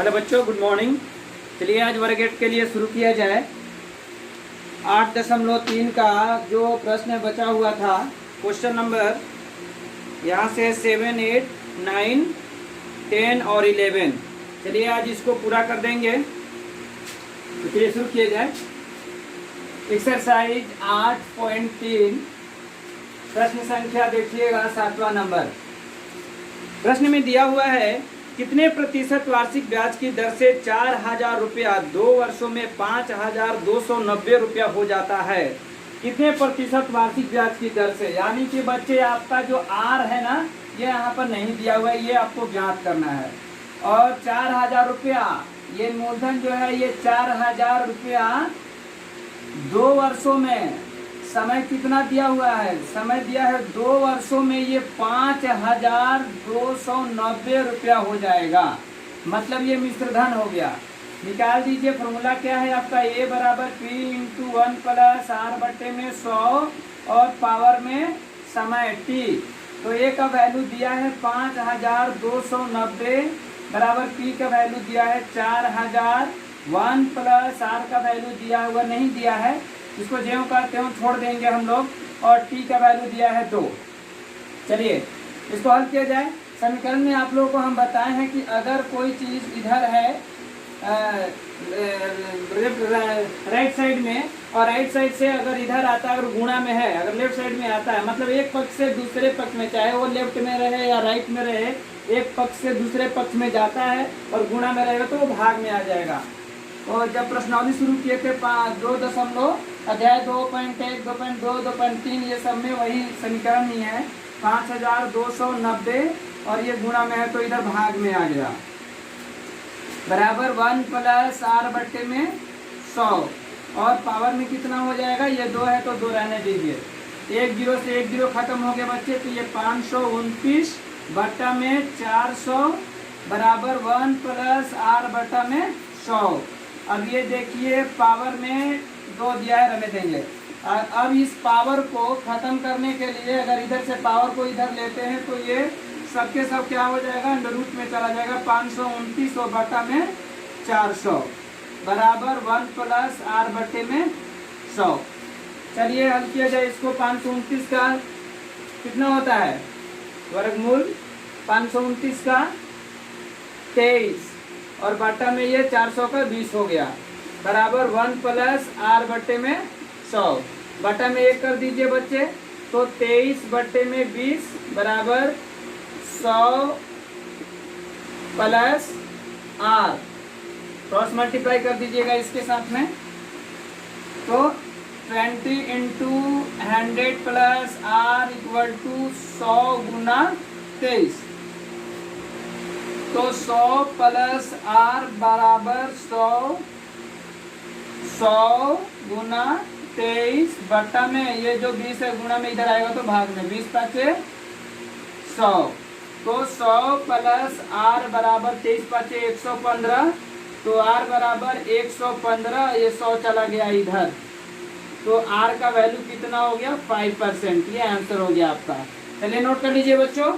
Hello बच्चों, good morning. चलिए आज वर्ग 8 के लिए शुरू किया जाए। 8.3 का जो प्रश्न बचा हुआ था, क्वेश्चन नंबर यहाँ से 7, 8, 9, 10 और 11। चलिए आज इसको पूरा कर देंगे। तो चलिए शुरू किया जाए। एक्सरसाइज 8.3 प्रश्न संख्या देखिएगा 7वां नंबर। प्रश्न में दिया हुआ है कितने प्रतिशत वार्षिक ब्याज की दर से 4,000 रुपया 2 वर्षों में 5,290 रुपया हो जाता है। कितने प्रतिशत वार्षिक ब्याज की दर से, यानी कि बच्चे आपका जो आर है ना, ये यहाँ पर नहीं दिया हुआ है, ये आपको ज्ञात करना है। और 4,000 रुपया ये मूलधन जो है, ये 4,000 रुपया 2 वर्षों में, समय कितना दिया हुआ है, समय दिया है 2 वर्षों में, ये 5,290 रुपया हो जाएगा। मतलब ये मिश्र धन हो गया। निकाल दीजिए। फॉर्मूला क्या है आपका, ए बराबर पी इंटू 1 प्लस आर बट्टे में 100 और पावर में समय टी। तो ए का वैल्यू दिया है 5,290 बराबर पी का वैल्यू दिया है 4,000, 1 प्लस आर का वैल्यू दिया हुआ नहीं दिया है, इसको ज्यों का त्यों छोड़ देंगे हम लोग, और टी का वैल्यू दिया है 2। चलिए इसको हल किया जाए। समीकरण में आप लोगों को हम बताए हैं कि अगर कोई चीज़ इधर है राइट साइड में, और राइट साइड से अगर इधर आता है, अगर गुणा में है, अगर लेफ्ट साइड में आता है, मतलब एक पक्ष से दूसरे पक्ष में, चाहे वो लेफ्ट में रहे या राइट में रहे, एक पक्ष से दूसरे पक्ष में जाता है और गुणा में रहेगा तो वो भाग में आ जाएगा। और जब प्रश्नावली शुरू किए थे 2 अध्याय 2.1, 2.2, 2.3 ये सब में वही समीकरण ही है। 5,290 और ये गुणा में है तो इधर भाग में आ गया, बराबर 1 प्लस आर बट्टे में 100 और पावर में कितना हो जाएगा, ये 2 है तो 2 रहने दीजिए। 1 0 से 1 0 खत्म हो गया बच्चे, तो ये 529 बट्टा में 400 बराबर 1 प्लस आर बट्टा में 100। अब ये देखिए पावर में 2 दिया है, रहने देंगे। अब इस पावर को खत्म करने के लिए अगर इधर से पावर को इधर लेते हैं तो ये सबके सब क्या हो जाएगा, अंडर रूट में चला जाएगा। 529 और बटा में 400 बराबर 1 प्लस आर बटे में 100। चलिए हल किया जाए इसको। 529 का कितना होता है, वर्गमूल 529 का 23 और बटा में ये 400 का 20 हो गया, बराबर 1 प्लस आर बटे में 100। बटा में 1 कर दीजिए बच्चे, तो 23 बटे में 20 बराबर 100 प्लस आर। क्रॉस मल्टीप्लाई कर दीजिएगा इसके साथ में, तो 20 into 100 plus r equal to 100 गुना 23। तो 100 प्लस आर बराबर 100 गुना 23 बटा में ये जो 20 है गुणा में इधर आएगा तो भाग में 20 पाँचे 100। तो 100 प्लस आर बराबर 23 पाँचे 115, तो आर बराबर 115, ये 100 चला गया इधर, तो आर का वैल्यू कितना हो गया, 5%। ये आंसर हो गया आपका। चलिए नोट कर लीजिए बच्चों,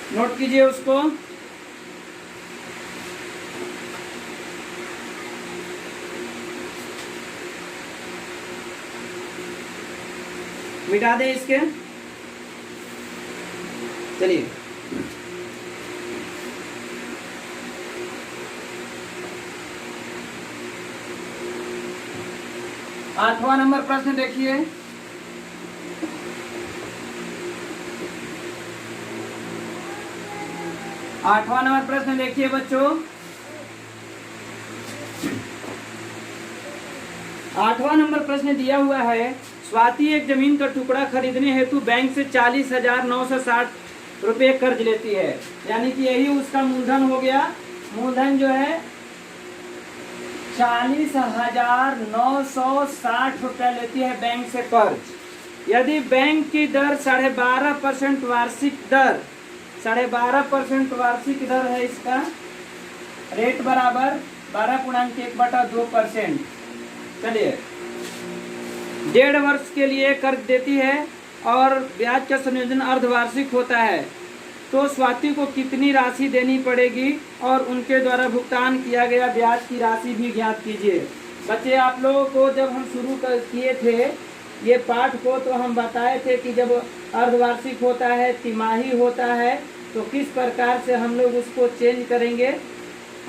नोट कीजिए उसको। मिटा दें इसके। चलिए आठवां नंबर प्रश्न देखिए। आठवां नंबर प्रश्न देखिए बच्चों। आठवां नंबर प्रश्न दिया हुआ है, स्वाति एक जमीन का टुकड़ा खरीदने हेतु बैंक से 40,960 रुपये कर्ज लेती है, यानी कि यही उसका मूलधन हो गया। मूलधन जो है 40,960 रुपया लेती है बैंक से कर्ज। यदि बैंक की दर 12.5% वार्षिक दर, 12.5% वार्षिक दर है इसका, रेट बराबर 12.1/2%। चलिए 1.5 वर्ष के लिए कर्ज देती है और ब्याज का संयोजन अर्धवार्षिक होता है। तो स्वाति को कितनी राशि देनी पड़ेगी और उनके द्वारा भुगतान किया गया ब्याज की राशि भी ज्ञात कीजिए। बच्चे आप लोगों को जब हम शुरू किए थे ये पाठ को तो हम बताए थे कि जब अर्धवार्षिक होता है, तिमाही होता है, तो किस प्रकार से हम लोग उसको चेंज करेंगे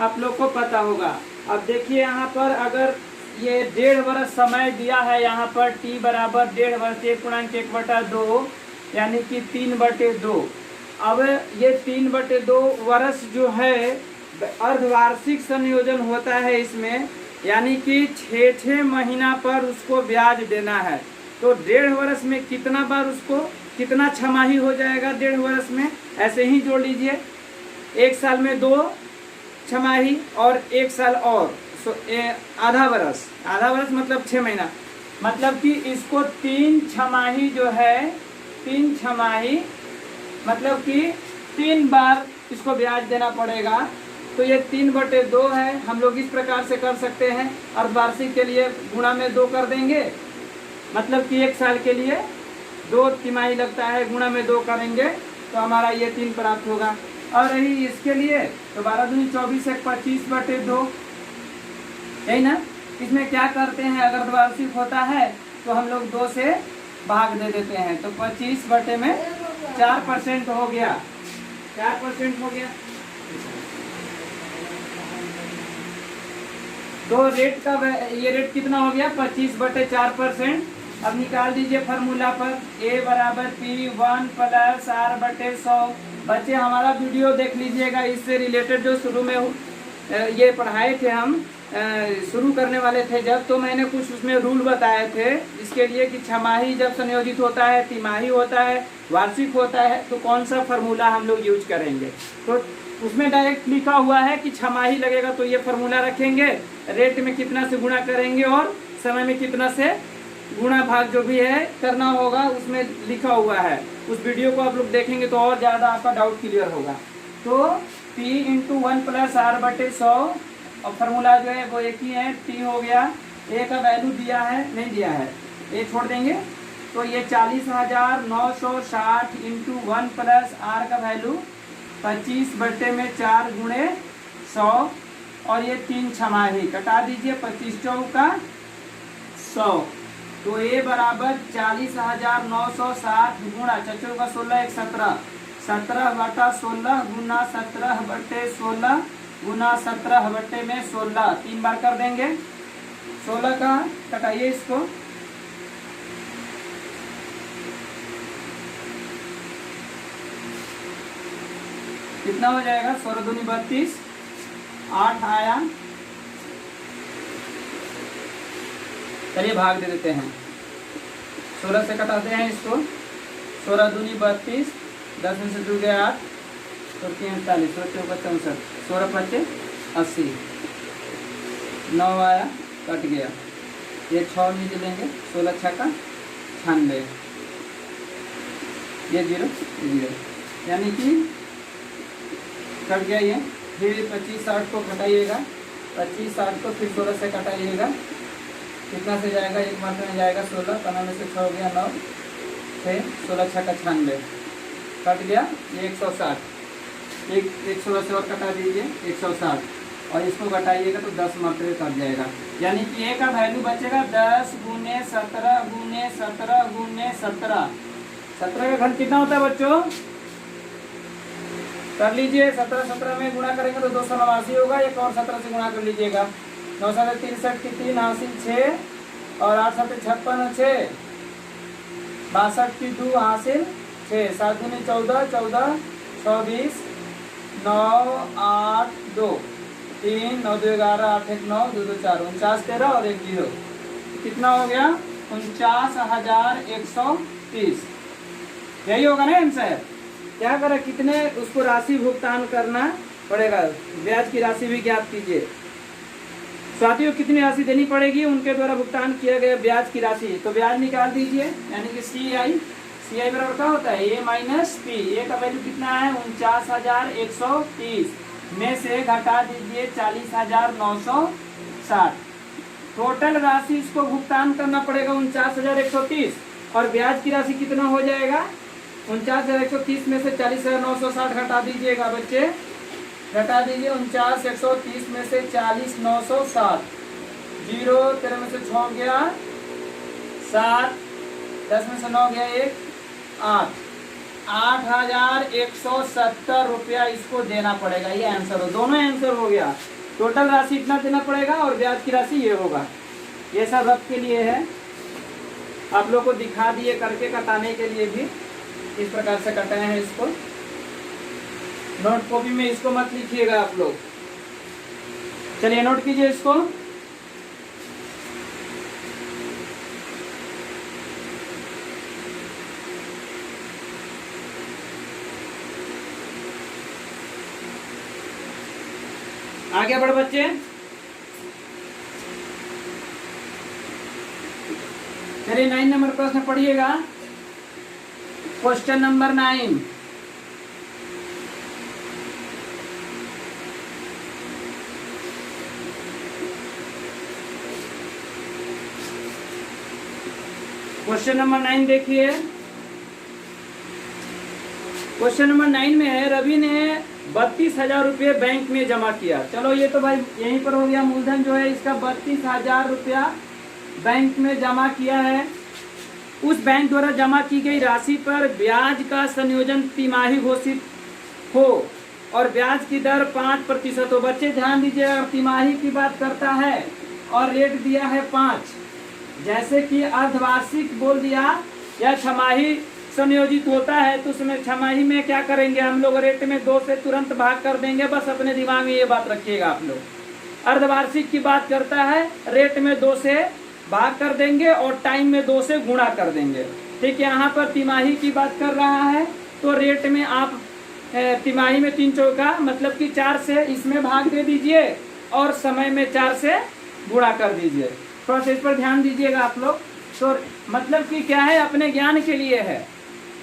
आप लोग को पता होगा। अब देखिए यहाँ पर अगर ये 1.5 वर्ष समय दिया है, यहाँ पर t बराबर 1.5 वर्ष 1/1/2 यानी कि 3/2। अब ये 3/2 वर्ष जो है अर्धवार्षिक संयोजन होता है इसमें, यानी कि 6 महीना पर उसको ब्याज देना है। तो 1.5 वर्ष में कितना बार उसको कितना छमाही हो जाएगा 1.5 वर्ष में, ऐसे ही जोड़ लीजिए। 1 साल में 2 छमाही और 1 साल और आधा वर्ष मतलब 6 महीना, मतलब कि इसको 3 छमाही जो है 3 छमाही मतलब कि 3 बार इसको ब्याज देना पड़ेगा। तो ये 3/2 है। हम लोग इस प्रकार से कर सकते हैं, अर्धवार्षिक के लिए गुणा में 2 कर देंगे, मतलब कि 1 साल के लिए 2 तिमाही लगता है, गुणा में 2 करेंगे तो हमारा ये 3 प्राप्त होगा। और रही इसके लिए तो 12 दूनी 24 1 25/2, यही ना। इसमें क्या करते हैं, अगर अर्धवार्षिक होता है तो हम लोग 2 से भाग दे देते हैं, तो 25 में 4% हो गया, 4% हो गया। तो रेट का ये रेट कितना हो गया 25/4%। अब निकाल दीजिए फार्मूला पर, a बराबर P1 + R/100। बच्चे हमारा वीडियो देख लीजिएगा, इससे रिलेटेड जो शुरू में ये पढ़ाए थे हम, शुरू करने वाले थे जब, तो मैंने कुछ उसमें रूल बताए थे इसके लिए कि छमाही जब संयोजित होता है, तिमाही होता है, वार्षिक होता है, तो कौन सा फार्मूला हम लोग यूज करेंगे। तो उसमें डायरेक्ट लिखा हुआ है कि छमाही लगेगा तो ये फार्मूला रखेंगे, रेट में कितना से गुणा करेंगे और समय में कितना से गुणा भाग जो भी है करना होगा, उसमें लिखा हुआ है। उस वीडियो को आप लोग देखेंगे तो और ज़्यादा आपका डाउट क्लियर होगा। तो P × 1 + R/100 और फार्मूला जो है वो एक ही है, T हो गया। A का वैल्यू दिया है, नहीं दिया है, A छोड़ देंगे। तो ये 40,960 × 1 + R का वैल्यू 25/4 × 100 और ये 3 छमाही कटा दीजिए, 25 चौका 100। तो A बराबर 40,960 गुणा 4 का 16 1 17, 17/16 गुना 17/16 गुना 17/16, 3 बार कर देंगे। 16 का कटाइए इसको, कितना हो जाएगा 16 दूनी 32, 8 आया। चलिए भाग दे देते हैं, 16 से कटाते हैं इसको, 16 दूनी 32, 10 में से 2 गया 8, तो 3 48, 16 64, 16 5 80, 9 आया, कट गया। ये 6 नीचे लेंगे, 16 6 का 96, ये 0 0, यानी कि कट गया ये। फिर 25 60 को घटाइएगा, 25 60 को फिर 16 से घटाइएगा, कितना से जाएगा, एक मात्रा में जाएगा 16, 15 में से 6 हो गया 9, फिर 16 6 का 96, कट गया ये 160, एक 16 से और कटा दीजिए 160, और इसको घटाइएगा तो 10 मात्रा कट जाएगा, यानी कि A का वैल्यू बचेगा 10 × 17 × 17 × 17। 17 का घन कितना होता है बच्चों, कर लीजिए। 17 17 में गुणा करेंगे तो 289 होगा, एक और 17 से गुणा कर लीजिएगा। 9 7 63 की 3 हासिल 6 और 8 7 56 6, 62 की 2 हासिल 6, 7 दूनी 14 14 24, 9 8 2 3, 9 2 11 8 1 9 2 2 4, 49 13 और 1 0, कितना हो गया 49,130। यही होगा ना आंसर। क्या करें, कितने उसको राशि भुगतान करना पड़ेगा, ब्याज की राशि भी ज्ञात कीजिए। साथियों कितनी राशि देनी पड़ेगी उनके द्वारा भुगतान किया गया ब्याज की राशि, तो ब्याज निकाल दीजिए, यानी कि CI बराबर क्या होता है A - P। A का वैल्यू कितना है 49,130, में से घटा दीजिए 40,960। टोटल राशि इसको भुगतान करना पड़ेगा 49,130, और ब्याज की राशि कितना हो जाएगा 49,130 में से 40,960 घटा दीजिएगा बच्चे, घटा दीजिए। 49,130 में से 40,960, 0 13 में से 6 गया 7, 10 में से 9 गया 1, 8, 8,170 रुपया इसको देना पड़ेगा। ये आंसर हो, दोनों आंसर हो गया। टोटल राशि इतना देना पड़ेगा और ब्याज की राशि ये होगा। ये सब रब के लिए है, आप लोग को दिखा दिए करके कटाने के लिए भी इस प्रकार से कटाए हैं इसको। नोट कॉपी में इसको मत लिखिएगा आप लोग। चलिए नोट कीजिए इसको। आगे बढ़ बच्चे। चलिए 9 नंबर प्रश्न पढ़िएगा। Question number 9। क्वेश्चन नंबर 9 देखिए। क्वेश्चन नंबर 9 में है, रवि ने 32,000 रुपये बैंक में जमा किया। चलो ये तो भाई यहीं पर हो गया। मूलधन जो है इसका 32,000 रुपया बैंक में जमा किया है। उस बैंक द्वारा जमा की गई राशि पर ब्याज का संयोजन तिमाही घोषित हो और ब्याज की दर 5% हो। बच्चे ध्यान दीजिए, अगर तिमाही की बात करता है और रेट दिया है 5, जैसे कि अर्धवार्षिक बोल दिया या छमाही संयोजित होता है, तो उसमें छमाही में क्या करेंगे हम लोग, रेट में 2 से तुरंत भाग कर देंगे। बस अपने दिमाग में ये बात रखिएगा आप लोग। अर्धवार्षिक की बात करता है, रेट में 2 से भाग कर देंगे और टाइम में 2 से गुणा कर देंगे। ठीक है, यहाँ पर तिमाही की बात कर रहा है, तो रेट में आप तिमाही में 3 चौका मतलब कि 4 से इसमें भाग दे दीजिए और समय में 4 से गुणा कर दीजिए। थोड़ा सा इस पर ध्यान दीजिएगा आप लोग। तो मतलब कि क्या है, अपने ज्ञान के लिए है,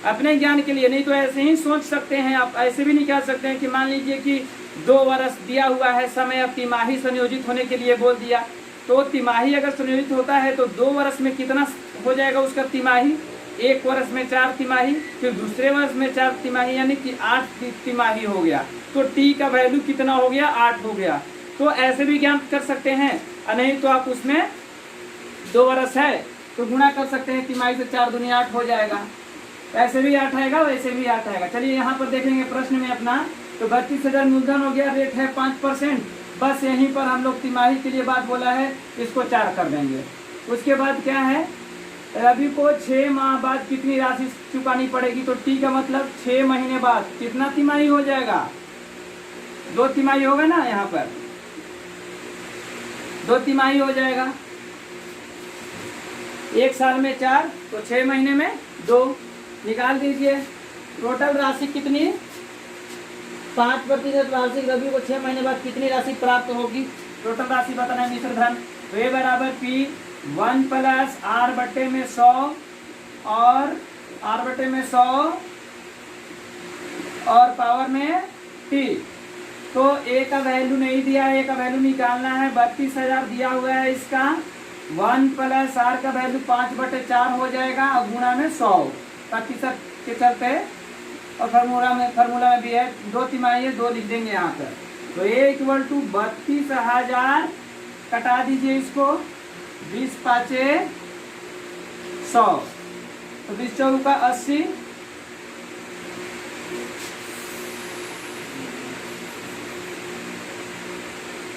अपने ज्ञान के लिए। नहीं तो ऐसे ही सोच सकते हैं आप, ऐसे भी नहीं कह सकते हैं कि मान लीजिए कि 2 वर्ष दिया हुआ है समय, अब तिमाही संयोजित होने के लिए बोल दिया। तो तिमाही अगर संयोजित होता है तो 2 वर्ष में कितना हो जाएगा उसका तिमाही, 1 वर्ष में 4 तिमाही, फिर दूसरे वर्ष में 4 तिमाही, यानी कि 8 तिमाही हो गया। तो टी का वैल्यू कितना हो गया, 8 हो गया। तो ऐसे भी ज्ञान कर सकते हैं, और नहीं तो आप उसमें 2 वर्ष है तो गुणा कर सकते हैं, तिमाही से 4 दूनी 8 हो जाएगा। ऐसे भी 8 आएगा, वैसे भी 8 आएगा। चलिए यहाँ पर देखेंगे प्रश्न में अपना, तो 32,000 मूलधन हो गया, रेट है 5%। बस यहीं पर हम लोग तिमाही के लिए बात बोला है, इसको 4 कर देंगे। उसके बाद क्या है, रवि को 6 माह बाद कितनी राशि चुकानी पड़ेगी। तो टी का मतलब 6 महीने बाद कितना तिमाही हो जाएगा, 2 तिमाही होगा ना, यहाँ पर 2 तिमाही हो जाएगा। 1 साल में 4, तो 6 महीने में 2 निकाल दीजिए। टोटल राशि कितनी, 5% वार्षिक। रवि को 6 महीने बाद कितनी राशि प्राप्त होगी, टोटल राशि बताना है मिश्र धन। तो ये बराबर P 1 + R/100 और R/100 और पावर में T। तो A का वैल्यू नहीं दिया है, A का वैल्यू निकालना है। 32,000 दिया हुआ है, इसका 1 + R का वैल्यू 5/4 हो जाएगा और गुणा में 100 प्रतिशत के चलते, और फार्मूला में भी है 2 तिमाही है, 2 लिख देंगे यहाँ पर। तो A = 32,000, कटा दीजिए इसको, 20 × 5 = 100, तो 20 × 4 = 80,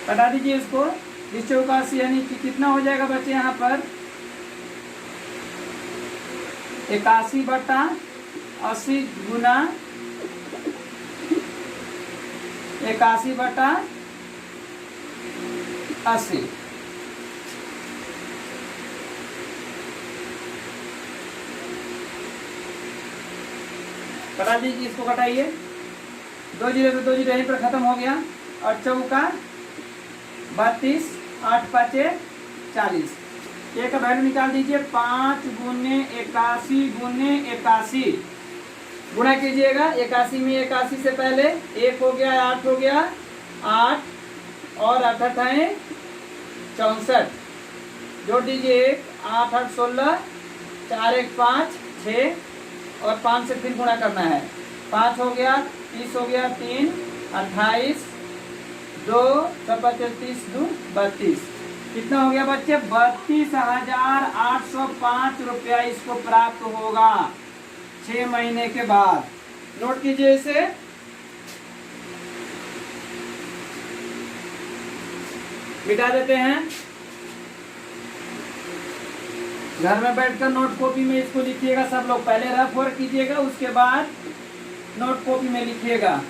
कटा दीजिए इसको, 20 × 4 = 80, यानी कि कितना हो जाएगा बच्चे यहाँ पर 81/80 गुना 81/80। कटा दीजिए इसको, कटाइए, 2 जीरो से 2 जीरो यहीं पर खत्म हो गया। और 4 × 32, 8 × 5 = 40। A का वैल्यू निकाल दीजिए, 5 × 81 × 81 गुणा कीजिएगा। 81 में 81 से पहले 1 हो गया, 8 हो गया, 8 और 8 है 64, जोड़ दीजिए 1, 8 8 16, 4 1 5 6, और 5 से फिर गुणा करना है। 5 हो गया, 30 हो गया, 3 28, 2 30 2 32। कितना हो गया बच्चे? 32,805 रुपया इसको प्राप्त होगा 6 महीने के बाद। नोट कीजिए इसे। मिटा देते हैं। घर में बैठकर नोट कॉपी में इसको लिखिएगा सब लोग। पहले रफ वर्क कीजिएगा, उसके बाद नोट कॉपी में लिखिएगा।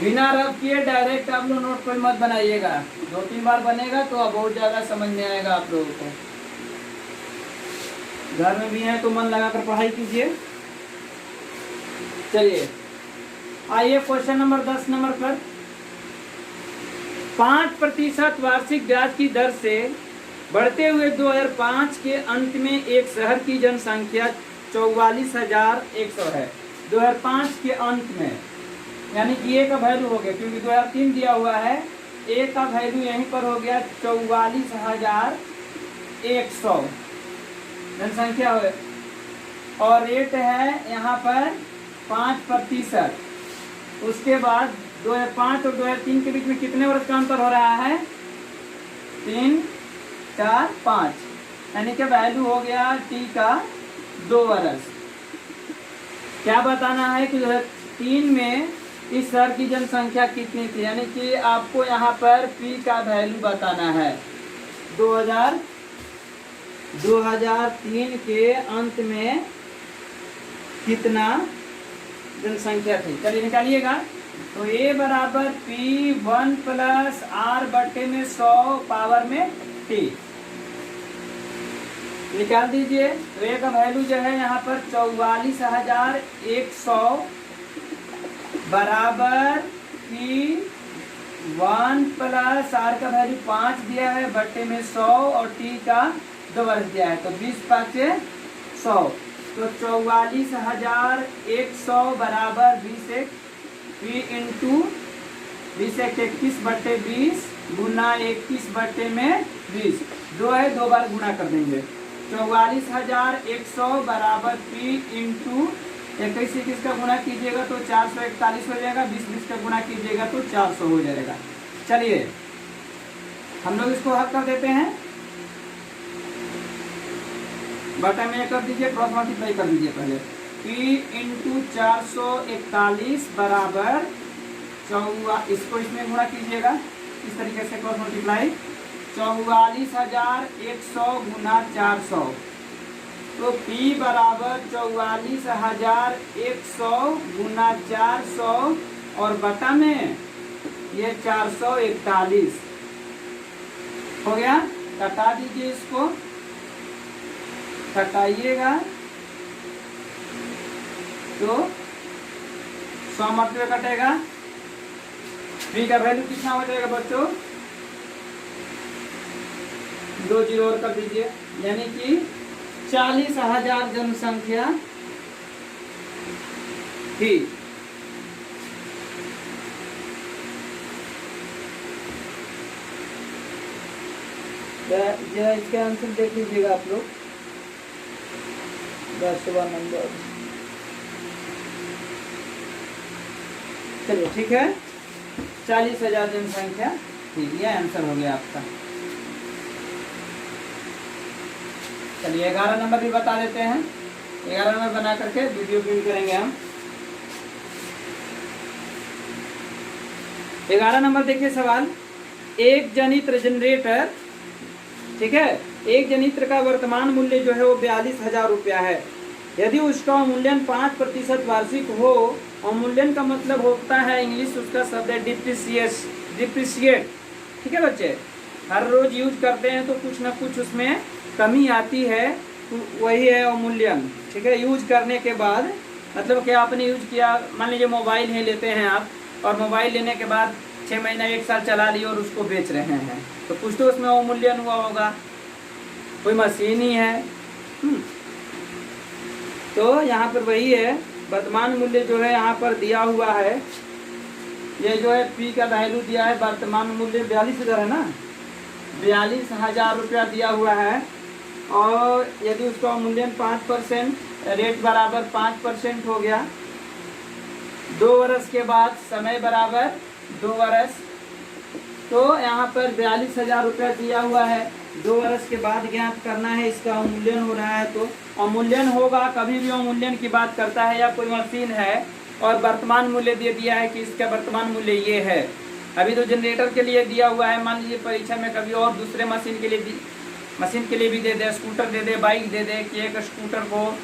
बिना रफ किए डायरेक्ट आप लोग नोट कोई मत बनाइएगा। 2-3 बार बनेगा तो अब बहुत ज्यादा समझ में आएगा आप लोगों को। घर में भी है तो मन लगाकर पढ़ाई कीजिए। चलिए आइए क्वेश्चन नंबर 10 नंबर पर। 5% वार्षिक ब्याज की दर से बढ़ते हुए 2005 के अंत में एक शहर की जनसंख्या 44,100 है। 2005 के अंत में, यानी कि ए का वैल्यू हो गया, क्योंकि 2003 दिया हुआ है, ए का वैल्यू यहीं पर हो गया 44,100 जनसंख्या हो, और रेट है यहाँ पर 5%। उसके बाद 2005 और 2003 के बीच में कितने वर्ष का अंतर हो रहा है? 3 4 5, यानी कि वैल्यू हो गया टी का 2 वर्ष। क्या बताना है कि 2003 में इस शहर की जनसंख्या कितनी थी, यानी कि आपको यहाँ पर पी का वैल्यू बताना है। 2003 के अंत में कितना जनसंख्या थी। चलिए निकालिएगा। तो ए बराबर P1 + R/100 पावर में T निकाल दीजिए। तो ए का वैल्यू जो है यहाँ पर 44,100 बराबर P1 + R का वैल्यू 5 दिया है, बट्टे में 100 और T का 2 वर्ष दिया है, तो 20 × 5 = 100। तो 44,100 बराबर 20 × 21/20 गुना 21/20। 2 है, 2 बार गुणा कर देंगे। 44,100 बराबर P × 21 का गुणा कीजिएगा तो 441 हो जाएगा। 20 का गुणा कीजिएगा तो 400 हो जाएगा। चलिए हम लोग इसको हल कर देते हैं। बटा में कर दीजिए, क्रॉस मल्टीप्लाई कर दीजिए पहले। P × 441 बराबर 44, इसको इसमें गुणा कीजिएगा इस तरीके से, क्रॉस मल्टीप्लाई। 44,100 गुना 400, तो P बराबर 44,100 गुना 400 और बटा में ये 441 हो गया। कटा दीजिए इसको, कटाइएगा तो 100 मरतबे कटेगा। P का वैल्यू कितना हो जाएगा बच्चों? 2 जीरो और कर दीजिए, यानी कि 40,000 जनसंख्या थी। जरा इसका आंसर देख लीजिएगा आप लोग। 10वां नंबर। चलिए ठीक है, 40,000 जनसंख्या थी, ये आंसर हो गया आपका। चलिए 11 नंबर भी बता देते हैं। 11 नंबर बना करके वीडियो प्रिंट करेंगे हम। 11 नंबर देखिए सवाल। एक जनित्र जनरेटर, ठीक है, एक जनित्र का वर्तमान मूल्य जो है वो 42,000 रुपया है। यदि उसका अवमूल्यन 5% वार्षिक हो, अवमूल्यन का मतलब होता है, इंग्लिश उसका शब्द है डिप्रिसिएट। ठीक है बच्चे, हर रोज यूज करते हैं तो कुछ ना कुछ उसमें कमी आती है, तो वही है अवमूल्यन। ठीक है, यूज करने के बाद मतलब क्या आपने यूज किया, मान लीजिए मोबाइल ही लेते हैं आप, और मोबाइल लेने के बाद 6 महीना 1 साल चला लिए और उसको बेच रहे हैं, तो कुछ तो उसमें अवमूल्यन हुआ होगा, कोई मशीन ही है। तो यहाँ पर वही है, वर्तमान मूल्य जो है यहाँ पर दिया हुआ है। ये जो है P का वैल्यू दिया है, वर्तमान मूल्य 42,000 है ना, 42,000 रुपया दिया हुआ है। और यदि उसका अवमूल्यन 5%, रेट बराबर 5% हो गया, 2 वर्ष के बाद समय बराबर 2 वर्ष, तो यहाँ पर 42,000 रुपया दिया हुआ है। 2 वर्ष के बाद ज्ञात करना है, इसका अवमूल्यन हो रहा है। तो अवमूल्यन होगा, कभी भी अवमूल्यन की बात करता है या कोई मशीन है और वर्तमान मूल्य दे दिया है कि इसका वर्तमान मूल्य ये है। अभी तो जनरेटर के लिए दिया हुआ है, मान लीजिए परीक्षा में कभी और दूसरे मशीन के लिए भी दे दे, स्कूटर दे दे, बाइक दे दे कि एक स्कूटर को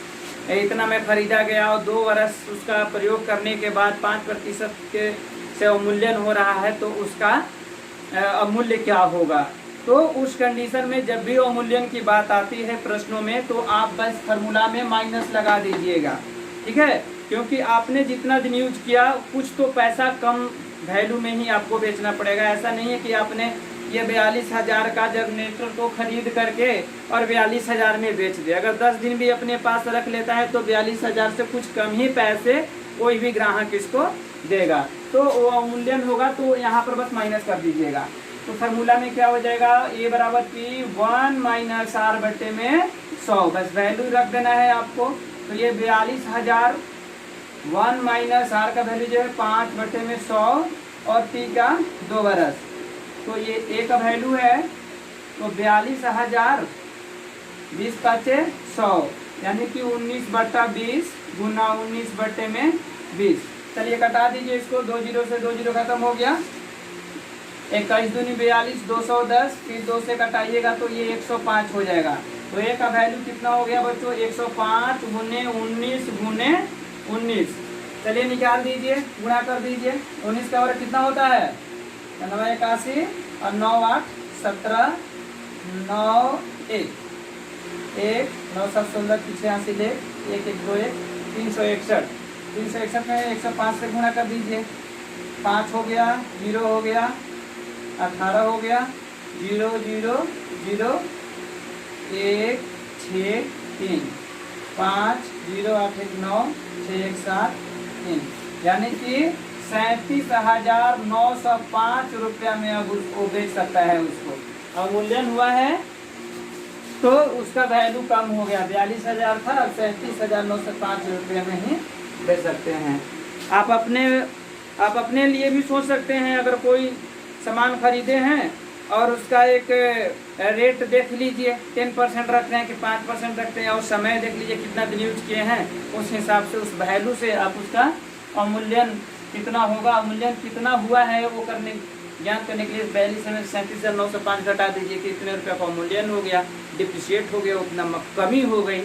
इतना में खरीदा गया और 2 वर्ष उसका प्रयोग करने के बाद 5% के से अवमूल्यन हो रहा है, तो उसका अवमूल्य क्या होगा। तो उस कंडीशन में जब भी अवमूल्यन की बात आती है प्रश्नों में, तो आप बस फार्मूला में माइनस लगा दीजिएगा, ठीक है। क्योंकि आपने जितना दिन यूज किया, कुछ तो पैसा कम वैल्यू में ही आपको बेचना पड़ेगा। ऐसा नहीं है कि आपने ये 42,000 का जनरेटर को खरीद करके और 42,000 में बेच दे। अगर 10 दिन भी अपने पास रख लेता है तो 42,000 से कुछ कम ही पैसे कोई भी ग्राहक इसको देगा। तो वो अवमूल्यन होगा, तो यहाँ पर बस माइनस कर दीजिएगा। तो फार्मूला में क्या हो जाएगा, ए बराबर P1 माइनस R बटे में 100, बस वैल्यू रख देना है आपको। तो ये 42,000, 1 माइनस R का वैल्यू जो है 5 बटे में 100 और T का 2 वर्ष, तो ये ए का वैल्यू है। तो 42,000 20 5 100, यानी कि 19/20 गुना 19 में 20। चलिए कटा दीजिए इसको, 2 जीरो से 2 जीरो खत्म हो गया। 21 दूनी 42, 210, फिर 2 से कटाइएगा तो ये 105 हो जाएगा। तो ए का वैल्यू कितना हो गया बच्चों, 105 गुने 19 गुने 19। चलिए निकाल दीजिए, गुणा कर दीजिए। 19 का वर्ग कितना होता है, 81 और 9 8 17, 9 1 1 9 7 16 पीछे 80 ले 1 1 2 1 361। 361 में 105 से गुणा कर दीजिए। 5 हो गया, 0 हो गया, 18 हो गया, 0 0 0 1 6 3 5 0 8 1 9 6 1 7 3, यानी कि 37,905 रुपया में अब उसको बेच सकता है। उसको अवमूल्यन हुआ है तो उसका वैल्यू कम हो गया, 42,000 था, अब 37,905 रुपये में ही बेच सकते हैं। आप अपने लिए भी सोच सकते हैं। अगर कोई सामान खरीदे हैं और उसका एक रेट देख लीजिए, 10% रखते हैं कि 5% रखते हैं, और समय देख लीजिए कितना दिन यूज किए हैं, उस हिसाब से उस वैल्यू से आप उसका अवमूल्यन कितना होगा, अवमूल्यन कितना हुआ है वो ज्ञान करने के लिए 37,905 घटा दीजिए कि इतने रुपये का अवमूल्यन हो गया, डिप्रिशिएट हो गया, उतना कमी हो गई।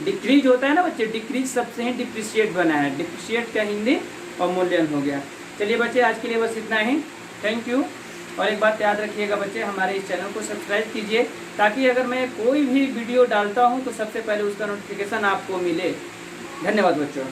डिक्रीज होता है ना बच्चे, डिक्रीज सबसे ही डिप्रिशिएट बना है, डिप्रिशिएट का हिंदी अवमूल्यन हो गया। चलिए बच्चे आज के लिए बस इतना ही, थैंक यू। और एक बात याद रखिएगा बच्चे, हमारे इस चैनल को सब्सक्राइब कीजिए ताकि अगर मैं कोई भी वीडियो डालता हूँ तो सबसे पहले उसका नोटिफिकेशन आपको मिले। धन्यवाद बच्चों।